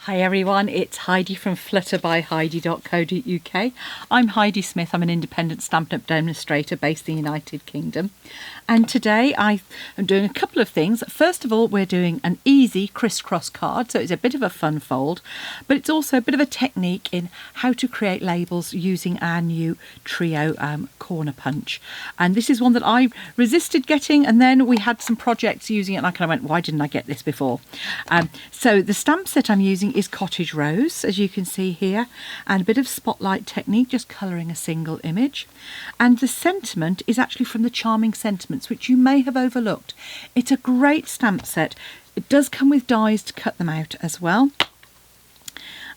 Hi everyone, it's Heidi from flutterbyheidi.co.uk. I'm Heidi Smith, I'm an independent Stampin' Up! Demonstrator based in the United Kingdom. And today I am doing a couple of things. First of all, we're doing an easy crisscross card, so it's a bit of a fun fold, but it's also a bit of a technique in how to create labels using our new trio corner punch. And this is one that I resisted getting, and then we had some projects using it and I kind of went, why didn't I get this before? So the stamp set I'm using is Cottage Rose, as you can see here, and a bit of spotlight technique, just colouring a single image. And the sentiment is actually from the Charming Sentiments, which you may have overlooked. It's a great stamp set. It does come with dies to cut them out as well.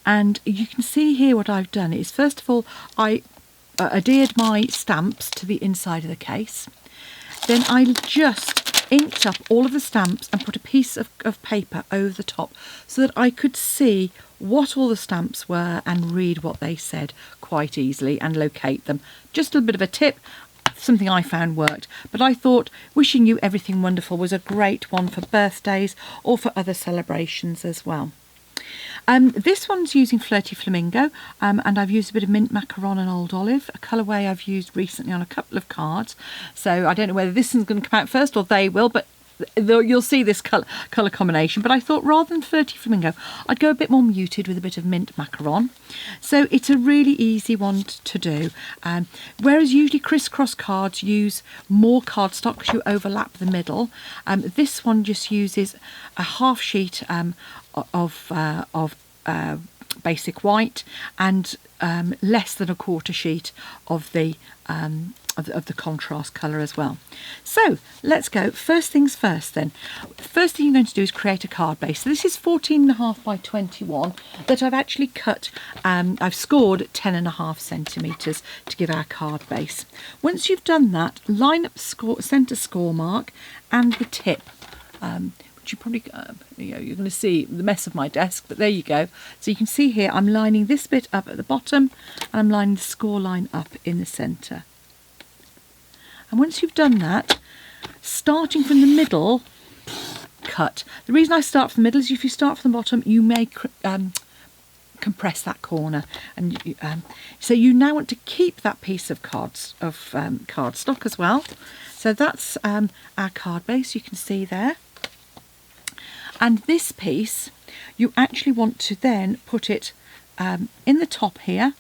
And you can see here what I've done is, first of all, I adhered my stamps to the inside of the case. Then I just inked up all of the stamps and put a piece of paper over the top so that I could see what all the stamps were and read what they said quite easily and locate them. Just a bit of a tip, something I found worked, but I thought wishing you everything wonderful was a great one for birthdays or for other celebrations as well. This one's using Flirty Flamingo, and I've used a bit of mint macaron and old olive, a colourway I've used recently on a couple of cards. So I don't know whether this one's going to come out first or they will, but you'll see this colour combination. But I thought rather than Flirty Flamingo, I'd go a bit more muted with a bit of mint macaron. So it's a really easy one to do. Whereas usually crisscross cards use more cardstock because you overlap the middle, this one just uses a half sheet of basic white and less than a quarter sheet of the contrast colour as well. So let's go. First things first then. First thing you're going to do is create a card base. So this is 14.5 by 21 that I've actually cut. I've scored 10.5 centimetres to give our card base. Once you've done that, line up centre score mark and the tip. You probably, you're going to see the mess of my desk, but there you go. So you can see here I'm lining this bit up at the bottom and I'm lining the score line up in the centre. And once you've done that, starting from the middle, cut. The reason I start from the middle is if you start from the bottom, you may compress that corner, and so you now want to keep that piece of cardstock as well. So that's our card base. You can see there. And this piece, you actually want to then put it in the top here,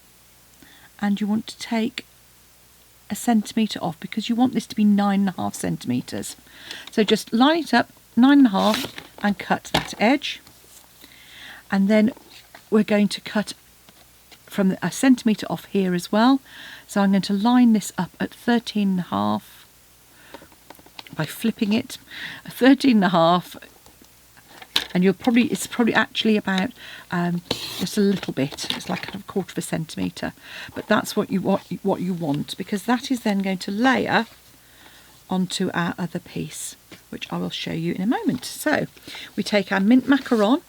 and you want to take a centimetre off because you want this to be 9.5 centimetres. So just line it up 9.5 and cut that edge. And then we're going to cut from a centimetre off here as well. So I'm going to line this up at 13.5 by flipping it, 13.5. And it's probably actually about just a little bit. It's like a quarter of a centimetre, but that's what you want, because that is then going to layer onto our other piece, which I will show you in a moment. So we take our mint macaron,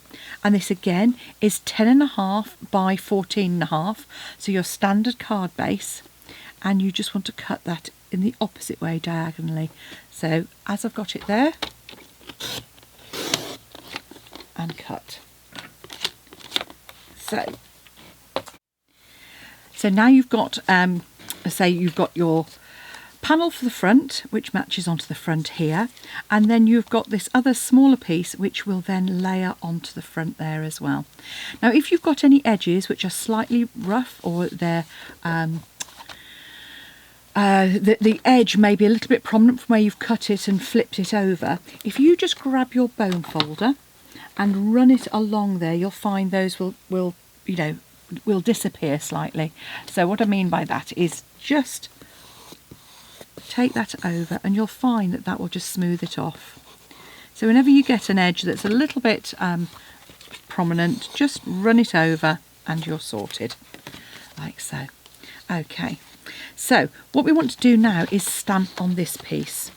and this again is 10.5 by 14.5, so your standard card base, and you just want to cut that in the opposite way diagonally. So as I've got it there, and cut. So now you've got, say you've got your panel for the front, which matches onto the front here, and then you've got this other smaller piece which will then layer onto the front there as well. Now if you've got any edges which are slightly rough, or they're the edge may be a little bit prominent from where you've cut it and flipped it over, if you just grab your bone folder and run it along there, you'll find those will disappear slightly. So what I mean by that is just take that over and you'll find that will just smooth it off. So whenever you get an edge that's a little bit prominent, just run it over and you're sorted, like so. Okay, so what we want to do now is stamp on this piece.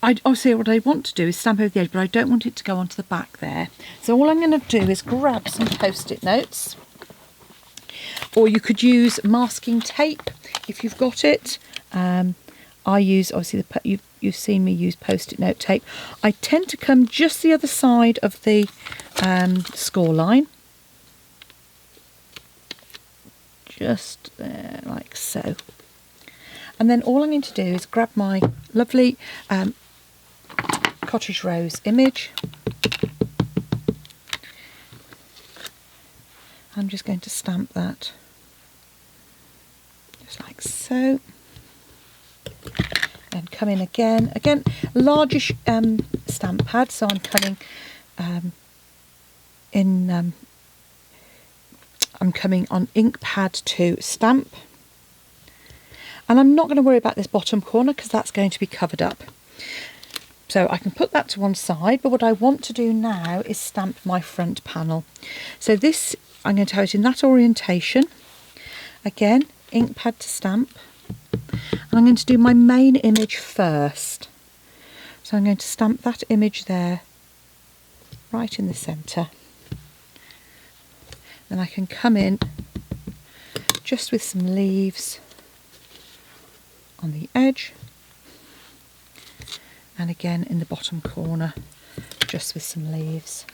Obviously what I want to do is stamp over the edge, but I don't want it to go onto the back there. So all I'm going to do is grab some post-it notes, or you could use masking tape if you've got it. I use obviously you've seen me use post-it note tape. I tend to come just the other side of the score line. Just there, like so. And then all I'm going to do is grab my lovely cottage rose image. I'm just going to stamp that just like so. And come in again, largish stamp pad, so I'm coming I'm coming on ink pad to stamp, and I'm not going to worry about this bottom corner because that's going to be covered up, so I can put that to one side. But what I want to do now is stamp my front panel. So this, I'm going to have it in that orientation, again ink pad to stamp. And I'm going to do my main image first. So I'm going to stamp that image there, right in the centre. Then I can come in just with some leaves on the edge. And again in the bottom corner, just with some leaves.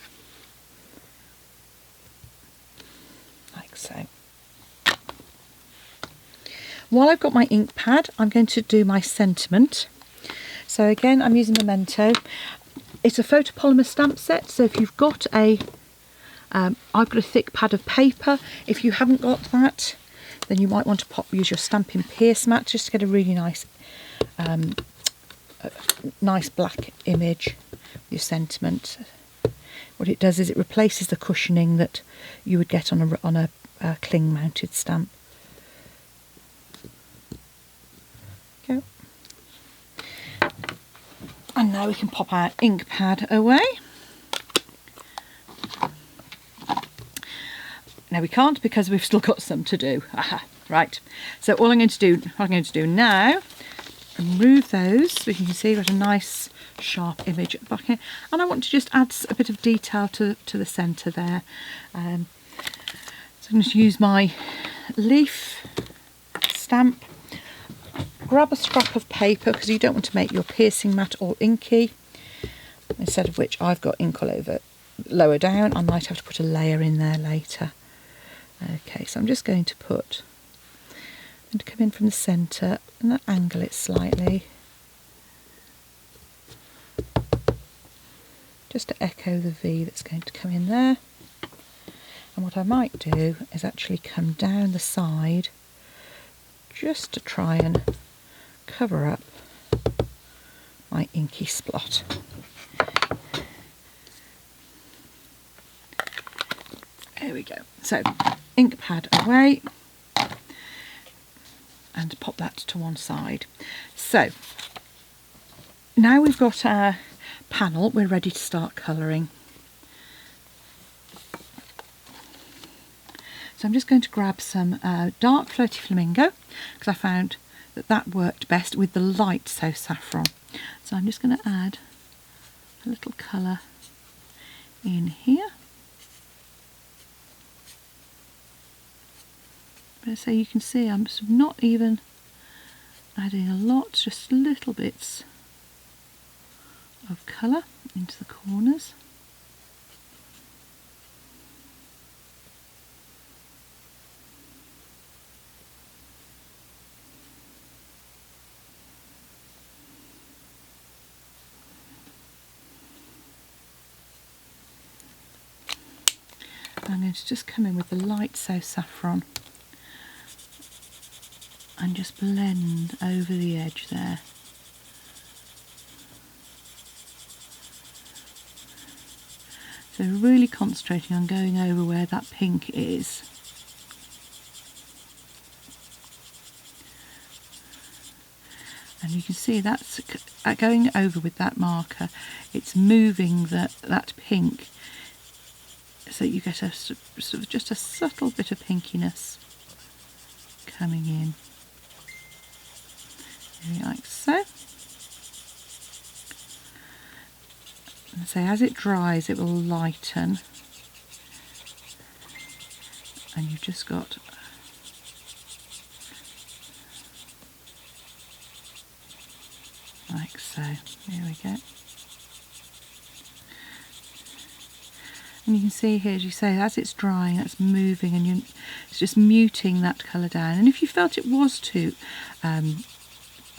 Like so. While I've got my ink pad, I'm going to do my sentiment. So again, I'm using Memento. It's a photopolymer stamp set, so if you've got I've got a thick pad of paper. If you haven't got that, then you might want to use your Stampin' Pierce mat just to get a really nice black image with your sentiment. What it does is it replaces the cushioning that you would get on a cling mounted stamp. Go. And now we can pop our ink pad away. No, we can't because we've still got some to do. Aha, right. So what I'm going to do now, remove those so you can see we've got a nice sharp image at the back here, and I want to just add a bit of detail to the centre there. So I'm going to use my leaf stamp. Grab a scrap of paper because you don't want to make your piercing mat all inky, instead of which I've got ink all over lower down. I might have to put a layer in there later. Okay, so I'm just going to come in from the centre and angle it slightly, just to echo the V that's going to come in there. And what I might do is actually come down the side just to try and cover up my inky splot. There we go. So ink pad away and pop that to one side. So now we've got our panel, we're ready to start colouring. So I'm just going to grab some dark Flirty Flamingo because I found that worked best with the light So Saffron. So I'm just going to add a little colour in here. But so you can see I'm not even adding a lot, just little bits of colour into the corners. I'm going to just come in with the light So Saffron and just blend over the edge there. So really concentrating on going over where that pink is. And you can see that's going over with that marker, it's moving that pink, so you get a sort of just a subtle bit of pinkiness coming in, like so. And so as it dries it will lighten, and you've just got like so. Here we go. And you can see here, as you say, as it's drying, it's moving, and it's just muting that colour down. And if you felt it was too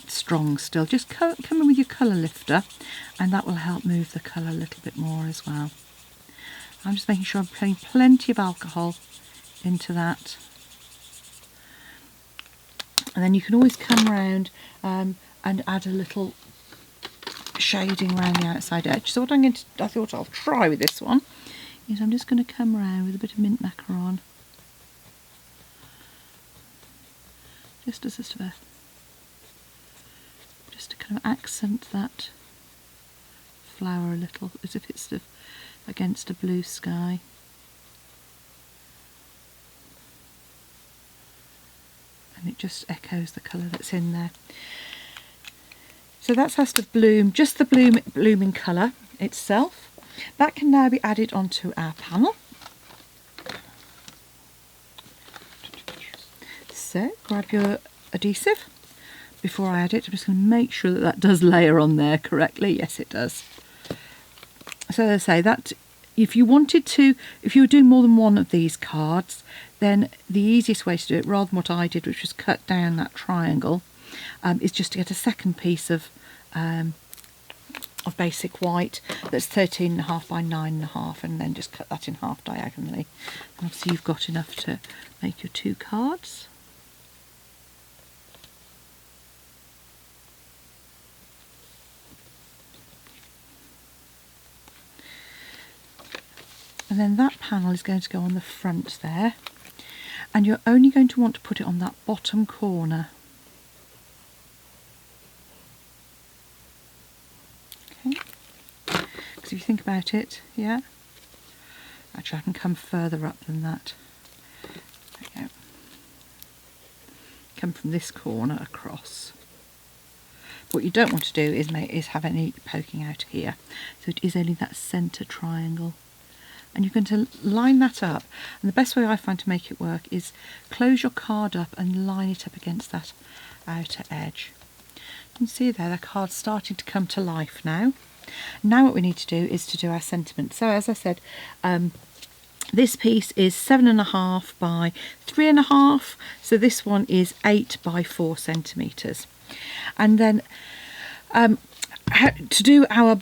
strong still, just come in with your colour lifter, and that will help move the colour a little bit more as well. I'm just making sure I'm putting plenty of alcohol into that. And then you can always come round and add a little shading around the outside edge. So what I thought I'll try with this one is I'm just going to come around with a bit of mint macaron, just as just to kind of accent that flower a little, as if it's sort of against a blue sky. And it just echoes the colour that's in there. So that's has to bloom, just the blooming colour itself. That can now be added onto our panel. So grab your adhesive. Before I add it, I'm just going to make sure that that does layer on there correctly. Yes, it does. So as I say, that if you were doing more than one of these cards, then the easiest way to do it, rather than what I did, which was cut down that triangle, is just to get a second piece of basic white that's 13.5 by 9.5, and then just cut that in half diagonally. And obviously you've got enough to make your 2 cards. And then that panel is going to go on the front there, and you're only going to want to put it on that bottom corner. Okay, because if you think about it, yeah, actually I can come further up than that. There we go. Come from this corner across. What you don't want to do is have any poking out here, so it is only that centre triangle. And you're going to line that up, and the best way I find to make it work is close your card up and line it up against that outer edge. You can see there the card's starting to come to life now. Now what we need to do is to do our sentiment. So as I said, this piece is 7.5 by 3.5, so this one is 8 by 4 centimetres. And then to do our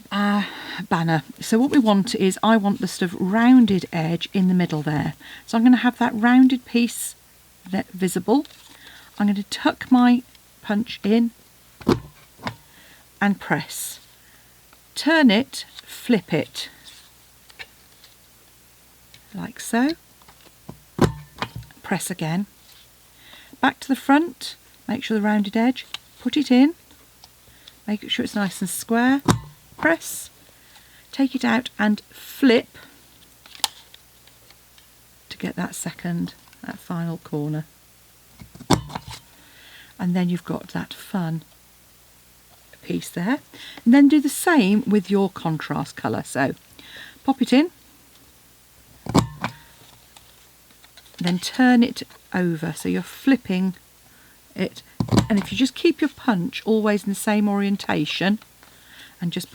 banner, so what we want is, I want the sort of rounded edge in the middle there. So I'm going to have that rounded piece visible. I'm going to tuck my punch in and press. Turn it, flip it, like so. Press again. Back to the front, make sure the rounded edge, put it in, make sure it's nice and square, press, take it out and flip to get that final corner. And then you've got that fun piece there. And then do the same with your contrast colour. So pop it in, then turn it over, so you're flipping it. And if you just keep your punch always in the same orientation and just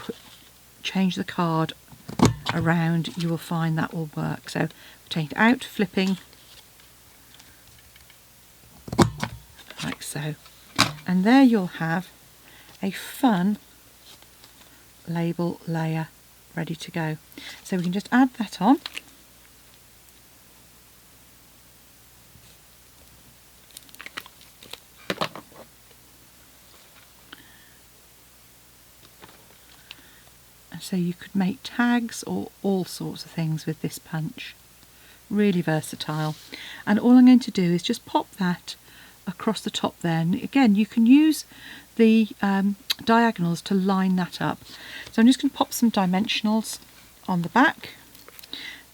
change the card around, you will find that will work. So take it out, flipping like so, and there you'll have a fun label layer ready to go. So we can just add that on. So you could make tags or all sorts of things with this punch. Really versatile. And all I'm going to do is just pop that across the top there. And again, you can use the diagonals to line that up. So I'm just going to pop some dimensionals on the back.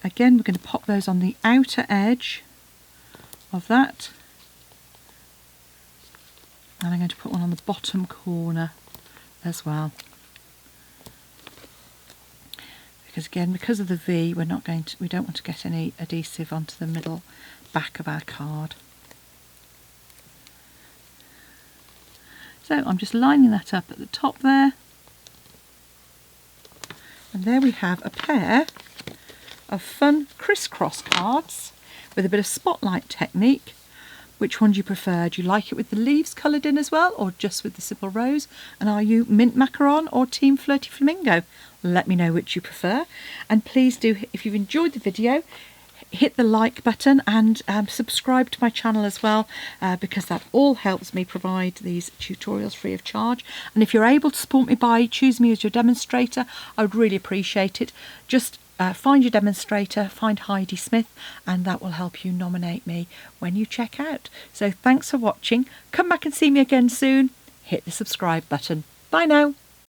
Again, we're going to pop those on the outer edge of that. And I'm going to put one on the bottom corner as well. Because again, because of the V, we don't want to get any adhesive onto the middle back of our card. So I'm just lining that up at the top there. And there we have a pair of fun crisscross cards with a bit of spotlight technique. Which one do you prefer? Do you like it with the leaves coloured in as well, or just with the simple rose? And are you mint macaron or team flirty flamingo? Let me know which you prefer. And please do, if you've enjoyed the video, hit the like button and subscribe to my channel as well, because that all helps me provide these tutorials free of charge. And if you're able to support me by choosing me as your demonstrator, I would really appreciate it. Just find your demonstrator, find Heidi Smith, and that will help you nominate me when you check out. So thanks for watching. Come back and see me again soon. Hit the subscribe button. Bye now.